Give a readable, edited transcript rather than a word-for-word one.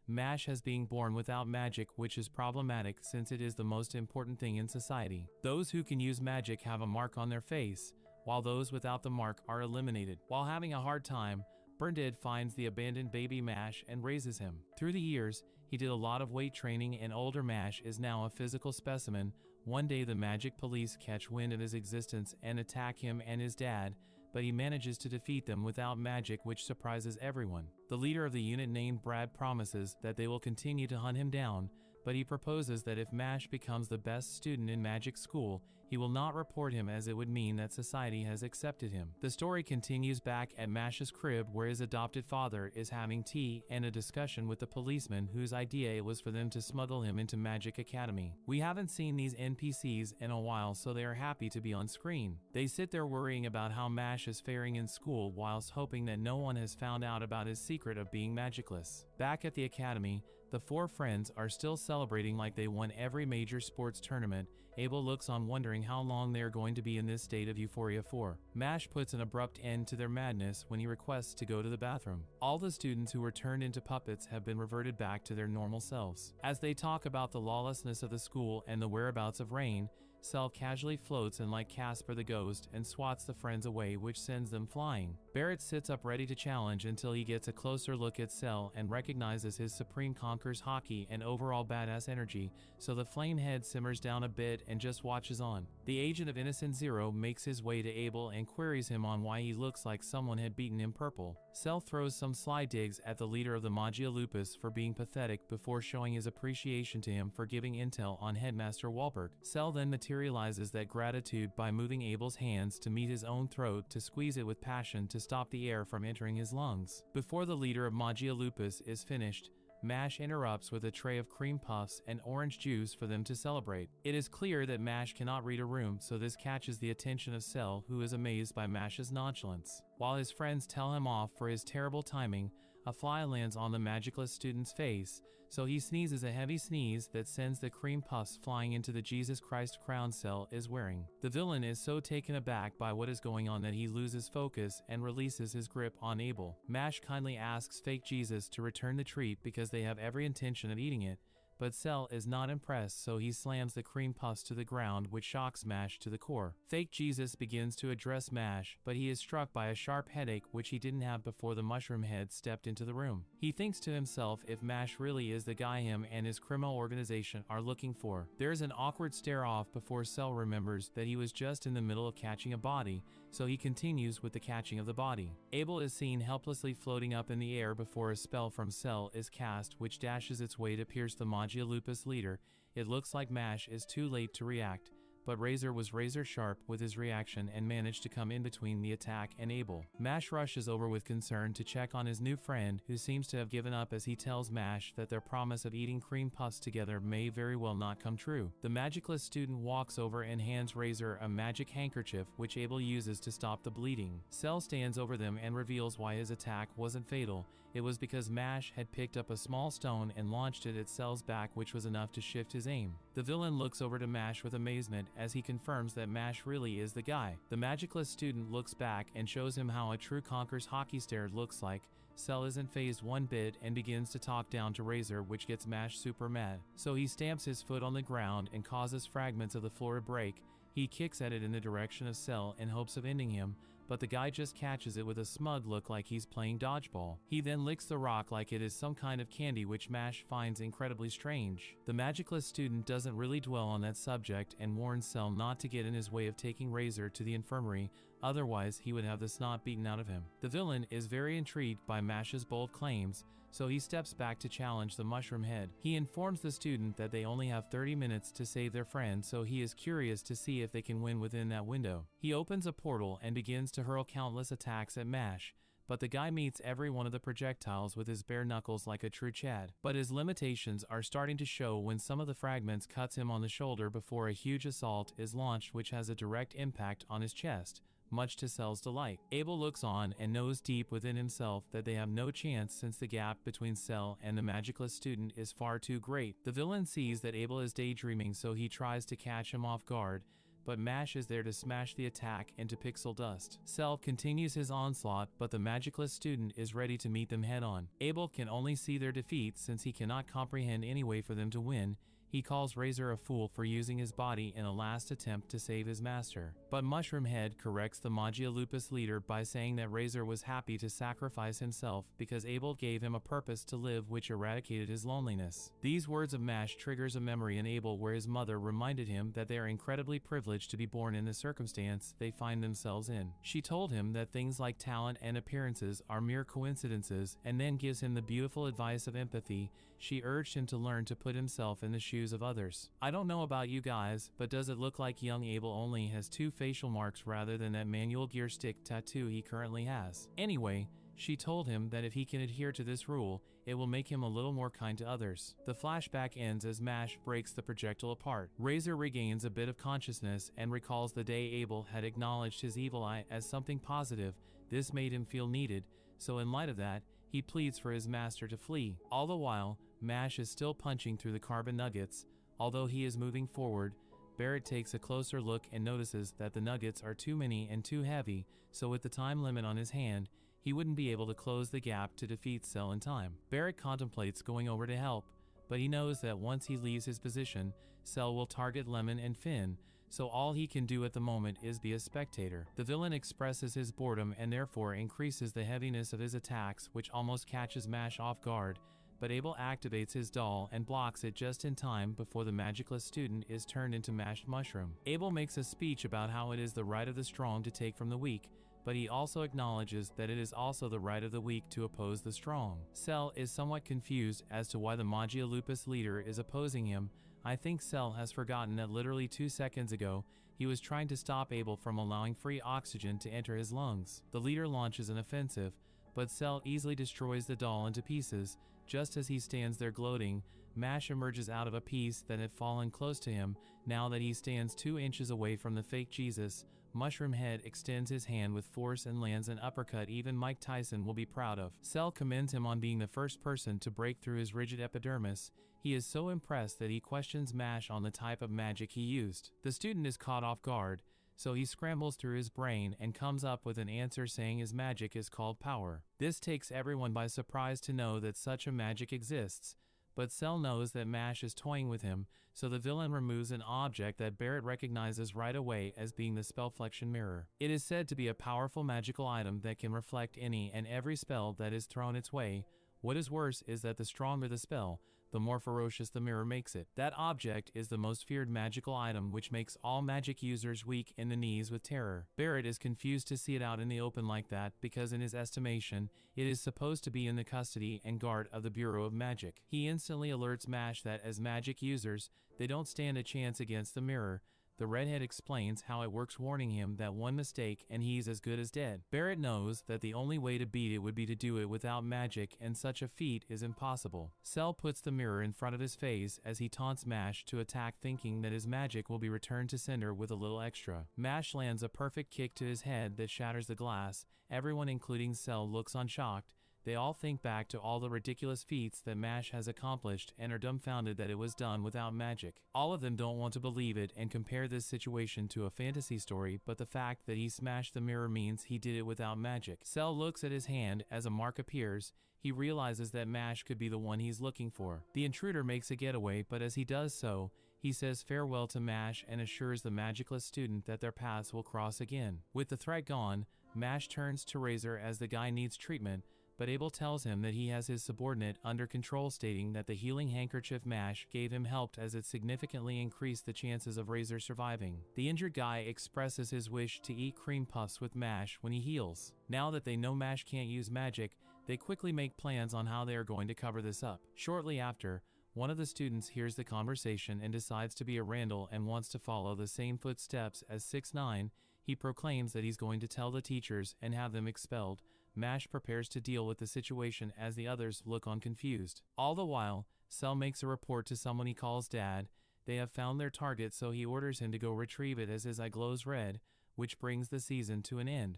Mash has been born without magic, which is problematic since it is the most important thing in society. Those who can use magic have a mark on their face, while those without the mark are eliminated. While having a hard time, Bernadette finds the abandoned baby Mash and raises him. Through the years, he did a lot of weight training and older Mash is now a physical specimen. One day the magic police catch wind of his existence and attack him and his dad, but he manages to defeat them without magic, which surprises everyone. The leader of the unit named Brad promises that they will continue to hunt him down, but he proposes that if Mash becomes the best student in magic school, he will not report him as it would mean that society has accepted him. The story continues back at Mash's crib where his adopted father is having tea and a discussion with the policeman whose idea it was for them to smuggle him into Magic Academy. We haven't seen these NPCs in a while, so they are happy to be on screen. They sit there worrying about how Mash is faring in school whilst hoping that no one has found out about his secret of being magicless. Back at the academy, the four friends are still celebrating like they won every major sports tournament. Abel looks on wondering how long they are going to be in this state of euphoria for. Mash puts an abrupt end to their madness when he requests to go to the bathroom. All the students who were turned into puppets have been reverted back to their normal selves. As they talk about the lawlessness of the school and the whereabouts of Rain, Cell casually floats in like Casper the Ghost and swats the friends away, which sends them flying. Barrett sits up ready to challenge until he gets a closer look at Cell and recognizes his supreme conquers hockey and overall badass energy, so the flame head simmers down a bit and just watches on. The agent of Innocent Zero makes his way to Abel and queries him on why he looks like someone had beaten him purple. Cell throws some sly digs at the leader of the Magia Lupus for being pathetic before showing his appreciation to him for giving intel on Headmaster Wahlberg. Cell then materializes that gratitude by moving Abel's hands to meet his own throat to squeeze it with passion to stop the air from entering his lungs. Before the leader of Magia Lupus is finished, Mash interrupts with a tray of cream puffs and orange juice for them to celebrate. It is clear that Mash cannot read a room, so this catches the attention of Cell, who is amazed by Mash's nonchalance. While his friends tell him off for his terrible timing, a fly lands on the magicless student's face, so he sneezes a heavy sneeze that sends the cream puffs flying into the Jesus Christ crown Cell is wearing. The villain is so taken aback by what is going on that he loses focus and releases his grip on Abel. Mash kindly asks fake Jesus to return the treat because they have every intention of eating it, but Cell is not impressed, so he slams the cream puffs to the ground, which shocks Mash to the core. Fake Jesus begins to address Mash, but he is struck by a sharp headache which he didn't have before the mushroom head stepped into the room. He thinks to himself if Mash really is the guy him and his criminal organization are looking for. There is an awkward stare off before Cell remembers that he was just in the middle of catching a body, so he continues with the catching of the body. Abel is seen helplessly floating up in the air before a spell from Cell is cast which dashes its way to pierce the Magia Lupus leader. It looks like Mash is too late to react, but Razor was razor sharp with his reaction and managed to come in between the attack and Abel. Mash rushes over with concern to check on his new friend, who seems to have given up as he tells Mash that their promise of eating cream puffs together may very well not come true. The magicless student walks over and hands Razor a magic handkerchief which Abel uses to stop the bleeding. Cell stands over them and reveals why his attack wasn't fatal. It was because Mash had picked up a small stone and launched it at Cell's back, which was enough to shift his aim. The villain looks over to Mash with amazement as he confirms that Mash really is the guy. The magicless student looks back and shows him how a true Conker's hockey stare looks like. Cell isn't phased one bit and begins to talk down to Razor, which gets Mash super mad. So he stamps his foot on the ground and causes fragments of the floor to break. He kicks at it in the direction of Cell in hopes of ending him, but the guy just catches it with a smug look like he's playing dodgeball. He then licks the rock like it is some kind of candy, which Mash finds incredibly strange. The magicless student doesn't really dwell on that subject and warns Cell not to get in his way of taking Razor to the infirmary, otherwise he would have the snot beaten out of him. The villain is very intrigued by Mash's bold claims, so he steps back to challenge the mushroom head. He informs the student that they only have 30 minutes to save their friend, so he is curious to see if they can win within that window. He opens a portal and begins to hurl countless attacks at Mash, but the guy meets every one of the projectiles with his bare knuckles like a true Chad. But his limitations are starting to show when some of the fragments cuts him on the shoulder before a huge assault is launched which has a direct impact on his chest, much to Cell's delight. Abel looks on and knows deep within himself that they have no chance since the gap between Cell and the magicless student is far too great. The villain sees that Abel is daydreaming, so he tries to catch him off guard, but Mash is there to smash the attack into pixel dust. Cell continues his onslaught, but the magicless student is ready to meet them head-on. Abel can only see their defeat since he cannot comprehend any way for them to win. He calls Razor a fool for using his body in a last attempt to save his master. But Mushroomhead corrects the Magia Lupus leader by saying that Razor was happy to sacrifice himself because Abel gave him a purpose to live which eradicated his loneliness. These words of Mash triggers a memory in Abel where his mother reminded him that they are incredibly privileged to be born in the circumstance they find themselves in. She told him that things like talent and appearances are mere coincidences, and then gives him the beautiful advice of empathy. She urged him to learn to put himself in the shoes of others. I don't know about you guys, but does it look like young Abel only has 2 facial marks rather than that manual gear stick tattoo he currently has? Anyway, she told him that if he can adhere to this rule, it will make him a little more kind to others. The flashback ends as Mash breaks the projectile apart. Razor regains a bit of consciousness and recalls the day Abel had acknowledged his evil eye as something positive. This made him feel needed, so in light of that, he pleads for his master to flee. All the while, Mash is still punching through the carbon nuggets. Although he is moving forward, Barrett takes a closer look and notices that the nuggets are too many and too heavy, so with the time limit on his hand, he wouldn't be able to close the gap to defeat Cell in time. Barrett contemplates going over to help, but he knows that once he leaves his position, Cell will target Lemon and Finn, so all he can do at the moment is be a spectator. The villain expresses his boredom and therefore increases the heaviness of his attacks, which almost catches Mash off guard, but Abel activates his doll and blocks it just in time before the magicless student is turned into mashed mushroom. Abel makes a speech about how it is the right of the strong to take from the weak, but he also acknowledges that it is also the right of the weak to oppose the strong. Cell is somewhat confused as to why the Magia Lupus leader is opposing him. I think Cell has forgotten that literally 2 seconds ago, he was trying to stop Abel from allowing free oxygen to enter his lungs. The leader launches an offensive, but Cell easily destroys the doll into pieces. Just as he stands there gloating, Mash emerges out of a piece that had fallen close to him. Now that he stands 2 inches away from the fake Jesus, Mushroomhead extends his hand with force and lands an uppercut even Mike Tyson will be proud of. Cell commends him on being the first person to break through his rigid epidermis. He is so impressed that he questions Mash on the type of magic he used. The student is caught off guard, so he scrambles through his brain and comes up with an answer saying his magic is called power. This takes everyone by surprise to know that such a magic exists, but Cell knows that Mash is toying with him, so the villain removes an object that Barrett recognizes right away as being the Spellflexion mirror. It is said to be a powerful magical item that can reflect any and every spell that is thrown its way. What is worse is that the stronger the spell, the more ferocious the mirror makes it. That object is the most feared magical item, which makes all magic users weak in the knees with terror. Barrett is confused to see it out in the open like that because in his estimation, it is supposed to be in the custody and guard of the Bureau of Magic. He instantly alerts Mash that as magic users, they don't stand a chance against the mirror. The redhead explains how it works, warning him that one mistake and he's as good as dead. Barrett knows that the only way to beat it would be to do it without magic, and such a feat is impossible. Cell puts the mirror in front of his face as he taunts Mash to attack, thinking that his magic will be returned to sender with a little extra. Mash lands a perfect kick to his head that shatters the glass. Everyone, including Cell, looks on shocked. They all think back to all the ridiculous feats that Mash has accomplished and are dumbfounded that it was done without magic. All of them don't want to believe it and compare this situation to a fantasy story, but the fact that he smashed the mirror means he did it without magic. Cell looks at his hand as a mark appears. He realizes that Mash could be the one he's looking for. The intruder makes a getaway, but as he does so, he says farewell to Mash and assures the magicless student that their paths will cross again. With the threat gone, Mash turns to Razor as the guy needs treatment, but Abel tells him that he has his subordinate under control, stating that the healing handkerchief Mash gave him helped as it significantly increased the chances of Razor surviving. The injured guy expresses his wish to eat cream puffs with Mash when he heals. Now that they know Mash can't use magic, they quickly make plans on how they are going to cover this up. Shortly after, one of the students hears the conversation and decides to be a Randall and wants to follow the same footsteps as 6ix9ine. He proclaims that he's going to tell the teachers and have them expelled. Mash prepares to deal with the situation as the others look on confused. All the while, Cell makes a report to someone he calls Dad. They have found their target, so he orders him to go retrieve it as his eye glows red, which brings the season to an end.